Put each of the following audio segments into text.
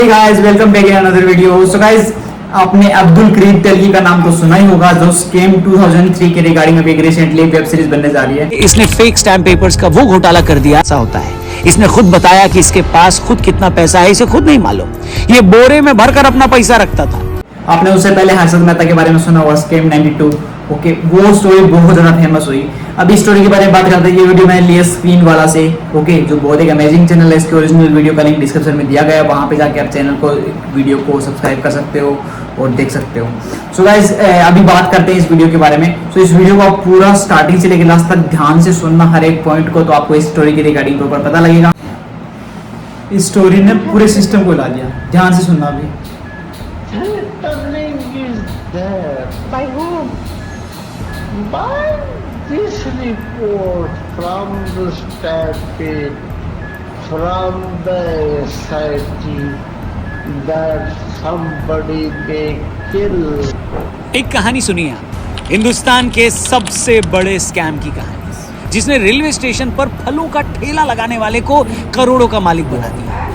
Hey guys, welcome back in another video. So guys, आपने अब्दुल करीम तेलगी का नाम तो सुना ही होगा, जो स्कैम 2003 के रिगार्डिंग अभी रिसेंटली वेब सीरीज बनने जा रही है। इसने फेक स्टैम्प पेपर्स का वो घोटाला कर दिया। ऐसा होता है, इसने खुद बताया कि इसके पास खुद कितना पैसा है इसे खुद नहीं मालूम। ये बोरे में भरकर अपना पैसा रखता था। आपने उससे पहले हर्षद मेहता के बारे में सुना होगा, स्कैम 92। ओके, वो स्टोरी बहुत ज्यादा फेमस हुई। अब इस स्टोरी के बारे में बात करते हैं। ये वीडियो मैंने लिया स्क्रीन वाला से, ओके, जो बहुत एक अमेजिंग चैनल है। इसके ओरिजिनल वीडियो का लिंक डिस्क्रिप्शन में दिया गया है, वहां पे जाके आप चैनल को, वीडियो को सब्सक्राइब कर सकते हो और देख सकते हो। सो गाइस, अभी बात करते हैं इस वीडियो के बारे में। सो इस वीडियो को आप पूरा स्टार्टिंग से लेकर लास्ट तक ध्यान से सुनना, हर एक पॉइंट को, तो आपको इस स्टोरी के रिगार्डिंग के ऊपर पता लगेगा। इस स्टोरी ने पूरे सिस्टम को हिला दिया। ध्यान से सुनना अभी। There. By whom? By this report from the state, from the SIT, that somebody may kill. एक कहानी सुनिए आप, हिंदुस्तान के सबसे बड़े स्कैम की कहानी, जिसने रेलवे स्टेशन पर फलों का ठेला लगाने वाले को करोड़ों का मालिक बना दिया।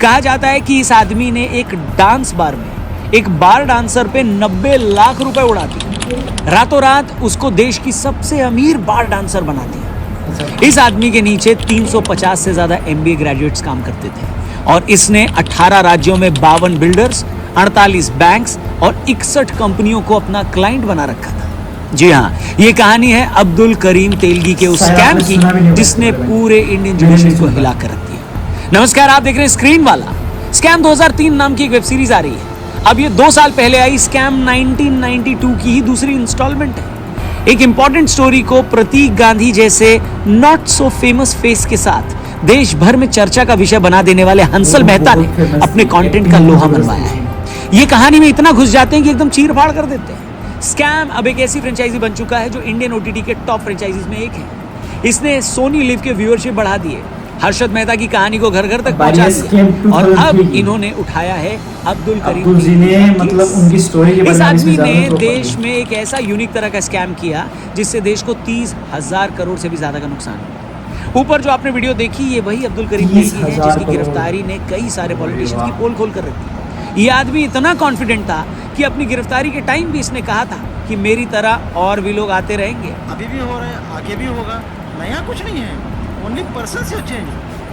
कहा जाता है कि इस आदमी ने एक डांस बार में एक बार डांसर पे 90 लाख रुपए उड़ा दिए। रातों रात उसको देश की सबसे अमीर बार डांसर बना दिया। इस आदमी के नीचे 350 से ज्यादा MBA ग्रेजुएट्स काम करते थे और इसने 18 राज्यों में 52 बिल्डर्स, 48 बैंक्स और 61 कंपनियों को अपना क्लाइंट बना रखा था। जी हाँ, ये कहानी है अब्दुल करीम तेलगी के उस स्कैम की जिसने पूरे इंडियन जुडिशरी को हिला कर रख दिया। नमस्कार, आप देख रहे हैं स्क्रीन वाला। स्कैम 2003 नाम की एक वेब सीरीज आ रही है। अब ये 2 साल पहले आई स्कैम 1992 की ही दूसरी इंस्टॉलमेंट है। एक इंपॉर्टेंट स्टोरी को प्रतीक गांधी जैसे नॉट सो फेमस फेस के साथ देश भर में चर्चा का विषय बना देने वाले हंसल मेहता ने अपने कंटेंट का लोहा मनवाया है। ये कहानी में इतना घुस जाते हैं कि एकदम चीर फाड़ कर देते हैं। स्कैम अब एक ऐसी फ्रेंचाइजी बन चुका है जो इंडियन OTT के टॉप फ्रेंचाइजीज में एक है। इसने सोनी लिव के व्यूअरशिप बढ़ा दिए, हर्षद मेहता की कहानी को घर घर तक पहुंचा दिया और अब इन्होंने उठाया है अब्दुल करीम जी ने, मतलब उनकी स्टोरी के इस आदमी ने देश में एक ऐसा यूनिक तरह का स्कैम किया जिससे देश को 30,000 करोड़ से भी ज्यादा का नुकसान हुआ। ऊपर जो आपने वीडियो देखी, ये वही अब्दुल करीम है जिसकी गिरफ्तारी ने कई सारे पॉलिटिशियंस की पोल खोल कर रखी। ये आदमी इतना कॉन्फिडेंट था कि अपनी गिरफ्तारी के टाइम भी इसने कहा था कि मेरी तरह और भी लोग आते रहेंगे। अभी भी हो रहा है, आगे भी होगा। नया कुछ नहीं है, ओनली पर्सन से चेंज,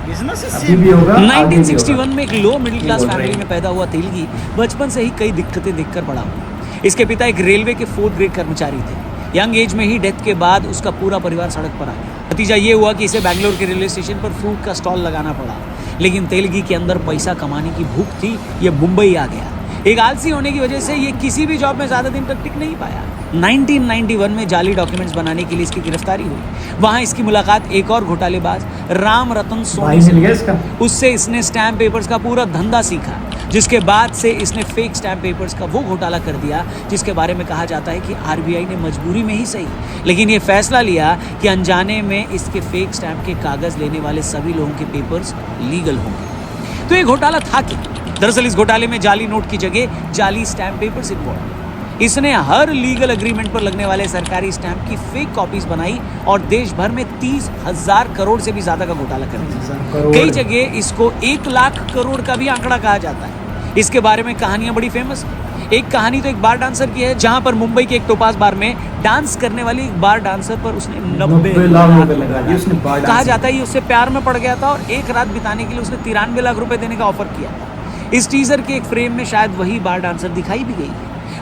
बिजनेस से सेम। 1961 में एक लो मिडिल क्लास फैमिली में पैदा हुआ तेलगी बचपन से ही कई दिक्कतें देखकर बड़ा हुआ। इसके पिता एक रेलवे के 4th ग्रेड कर्मचारी थे। यंग एज में ही डेथ के बाद उसका पूरा परिवार सड़क पर आ गया। नतीजा ये हुआ कि इसे बैंगलोर के रेलवे स्टेशन पर फ्रूट का स्टॉल लगाना पड़ा। लेकिन तेलगी के अंदर पैसा कमाने की भूख थी, ये मुंबई आ गया। एक आलसी होने की वजह से ये किसी भी जॉब में ज्यादा दिन तक टिक नहीं पाया। 1991 में जाली डॉक्यूमेंट्स बनाने के लिए इसकी गिरफ्तारी हुई। वहां इसकी मुलाकात एक और घोटालेबाज राम रतन सोनी से। उससे इसने स्टैम्प पेपर्स का पूरा धंधा सीखा, जिसके बाद से इसने फेक स्टैम्प पेपर्स का वो घोटाला कर दिया जिसके बारे में कहा जाता है कि RBI ने मजबूरी में ही सही, लेकिन ये फैसला लिया कि अनजाने में इसके फेक स्टैम्प के कागज लेने वाले सभी लोगों के पेपर्स लीगल होंगे। तो ये घोटाला था क्या? दरअसल इस घोटाले में जाली नोट की जगह जाली स्टैम्प पेपर्स इन्वॉल्व। इसने हर लीगल एग्रीमेंट पर लगने वाले सरकारी स्टैम्प की फेक कॉपीज बनाई और देश भर में 30,000 करोड़ से भी ज्यादा का घोटाला कर दिया। कई जगह इसको 1 लाख करोड़ का भी आंकड़ा कहा जाता है। इसके बारे में कहानियां बड़ी फेमस है। एक कहानी तो एक बार डांसर की है, जहां पर मुंबई के एक टोपाज बार में डांस करने वाली एक बार डांसर पर उसने 90 लाख रुपए लगा दिए। कहा जाता है ये उससे प्यार में पड़ गया था और एक रात बिताने के लिए उसने 93 लाख रुपए देने का ऑफर किया। इस टीजर के एक फ्रेम में शायद वही बार डांसर दिखाई भी गई।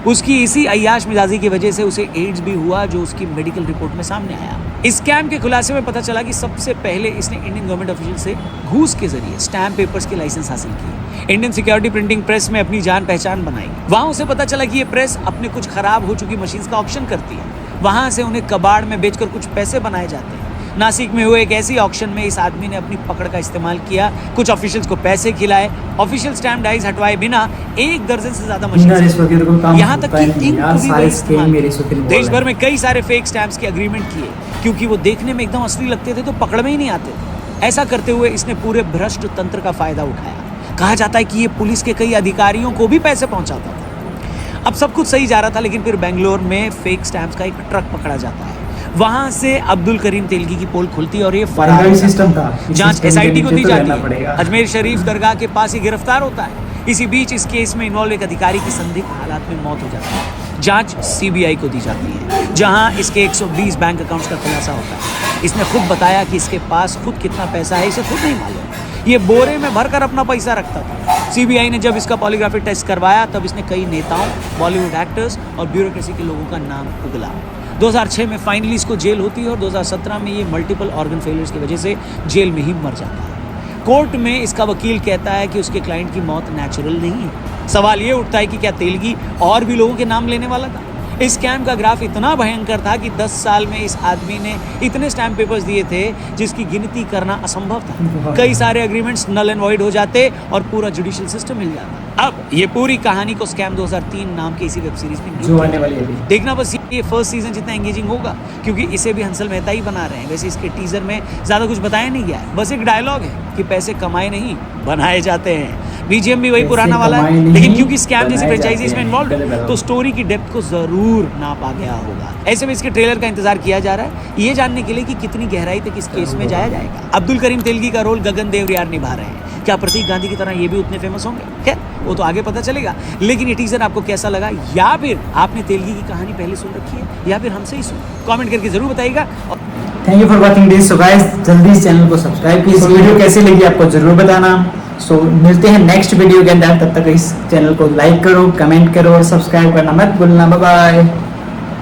उसकी इसी अय्याश मिजाजी की वजह से उसे एड्स भी हुआ, जो उसकी मेडिकल रिपोर्ट में सामने आया। इस स्कैम के खुलासे में पता चला कि सबसे पहले इसने इंडियन गवर्नमेंट ऑफिशियल से घूस के जरिए स्टैम्प पेपर्स के लाइसेंस हासिल किए। इंडियन सिक्योरिटी प्रिंटिंग प्रेस में अपनी जान पहचान बनाई। वहां उसे पता चला कि ये प्रेस अपने कुछ खराब हो चुकी मशीन्स का ऑक्शन करती है। वहां से उन्हें कबाड़ में बेचकर कुछ पैसे बनाए जाते हैं। नासिक में हुए एक ऐसी ऑक्शन में इस आदमी ने अपनी पकड़ का इस्तेमाल किया, कुछ ऑफिशियल्स को पैसे खिलाए, ऑफिशियल स्टैम्प डाइज हटवाए बिना 1 दर्जन से ज्यादा मशीन, यहाँ तक कि इंक भी इस्तेमाल। देश भर में कई सारे फेक स्टैम्प्स के अग्रीमेंट किए, क्योंकि वो देखने में एकदम असली लगते थे तो पकड़ में ही नहीं आते थे। ऐसा करते हुए इसने पूरे भ्रष्ट तंत्र का फायदा उठाया। कहा जाता है कि ये पुलिस के कई अधिकारियों को भी पैसे पहुंचाता था। अब सब कुछ सही जा रहा था, लेकिन फिर बेंगलोर में फेक स्टैम्प्स का एक ट्रक पकड़ा जाता है। वहां से अब्दुल करीम तेलगी की पोल खुलती है और ये फरार सिस्टम था। जांच SIT को दी जाती है। अजमेर शरीफ दरगाह के पास ही गिरफ्तार होता है। इसी बीच इस केस में इन्वॉल्व एक अधिकारी की संदिग्ध हालात में मौत हो जाती है। जांच सीबीआई को दी जाती है, जहां इसके 120 बैंक अकाउंट्स का खुलासा होता है। इसने खुद बताया कि इसके पास खुद कितना पैसा है इसे खुद नहीं मालूम, ये बोरे में भरकर अपना पैसा रखता था। सीबीआई ने जब इसका पॉलीग्राफी टेस्ट करवाया तब इसने कई नेताओं, बॉलीवुड एक्टर्स और ब्यूरोक्रेसी के लोगों का नाम उगला। 2006 में फाइनली इसको जेल होती है और 2017 में ये मल्टीपल ऑर्गन फेलियर्स की वजह से जेल में ही मर जाता है। कोर्ट में इसका वकील कहता है कि उसके क्लाइंट की मौत नेचुरल नहीं है। सवाल ये उठता है कि क्या तेलगी और भी लोगों के नाम लेने वाला था? इस स्कैम का ग्राफ इतना भयंकर था कि 10 साल में इस आदमी ने इतने स्टैम्प पेपर्स दिए थे जिसकी गिनती करना असंभव था। कई सारे एग्रीमेंट्स नल एंड वॉइड हो जाते और पूरा जुडिशियल सिस्टम हिल जाता। अब ये पूरी कहानी को स्कैम 2003 नाम की इसी वेब सीरीज में जो आने वाली है अभी। देखना बस ये फर्स्ट सीजन जितना एंगेजिंग होगा, क्योंकि इसे भी हंसल मेहता ही बना रहे हैं। वैसे इसके टीजर में ज़्यादा कुछ बताया नहीं गया है, बस एक डायलॉग है कि पैसे कमाए नहीं बनाए जाते हैं। बीजीएम भी वही पुराना वाला है, लेकिन क्योंकि स्कैम जैसी फ्रेंचाइजीज में इन्वॉल्व है तो स्टोरी की डेप्थ को जरूर नापा गया होगा। ऐसे में इसके ट्रेलर का इंतजार किया जा रहा है ये जानने के लिए कि कितनी गहराई तक इस केस में जाया जाएगा। अब्दुल करीम तेलगी का रोल गगन देवरियार निभा रहे हैं। क्या प्रतीक गांधी की तरह ये भी उतने फेमस होंगे? खैर वो तो आगे पता चलेगा, लेकिन ये टीजर आपको कैसा लगा, या फिर आपने तेलगी की कहानी पहले सुन रखी है या फिर हमसे ही सुन, कमेंट करके जरूर बताइएगा। Thank you for watching this. So guys जल्दी इस चैनल को सब्सक्राइब कीजिए। वीडियो कैसी लगी आपको जरूर बताना। सो मिलते हैं नेक्स्ट वीडियो के अंदर, तब तक इस चैनल को लाइक करो, कमेंट करो और सब्सक्राइब करना मत भूलना। Bye bye.